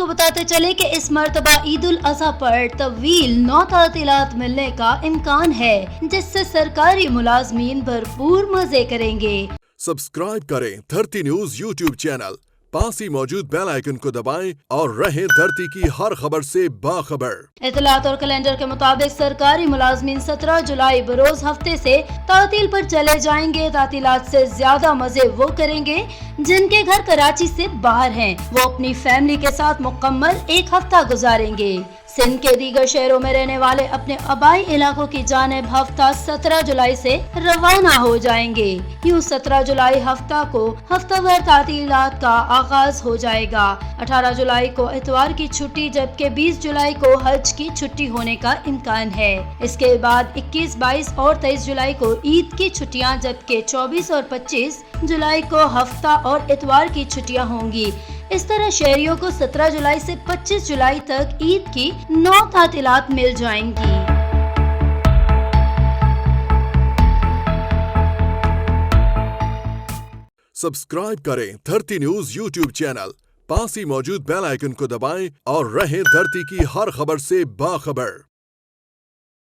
बताते चले कि इस मर्तबा ईद उल अजहा पर तवील 9 तातीलात मिलने का इम्कान है, जिससे सरकारी मुलाजमीन भरपूर मजे करेंगे। सब्सक्राइब करें धरती न्यूज यूट्यूब चैनल, पास ही मौजूद बेल आइकन को दबाएं और रहें धरती की हर खबर से बाखबर। इतलात और कैलेंडर के मुताबिक सरकारी मुलाजमीन 17 जुलाई बरोज हफ्ते से तातील पर चले जाएंगे। तातीलात से ज्यादा मजे वो करेंगे जिनके घर कराची से बाहर हैं। वो अपनी फैमिली के साथ मुकम्मल एक हफ्ता गुजारेंगे। सिंध के दीगर शहरों में रहने वाले अपने आबाई इलाकों की जानिब हफ्ता 17 जुलाई से रवाना हो जाएंगे। यूँ 17 जुलाई हफ्ता को हफ्ता भर तातीलात का आगाज हो जाएगा। 18 जुलाई को इतवार की छुट्टी, जबकि 20 जुलाई को हज की छुट्टी होने का इम्कान है। इसके बाद 21, 22 और 23 जुलाई को ईद की छुट्टियां, जबकि 24 और 25 जुलाई को हफ्ता और इतवार की छुट्टियां होंगी। इस तरह शहरियों को 17 जुलाई से 25 जुलाई तक ईद की 9 तातीलात मिल जाएंगी। सब्सक्राइब करें धरती न्यूज यूट्यूब चैनल, पास ही मौजूद बेल आइकन को दबाएं और रहें धरती की हर खबर से बाखबर।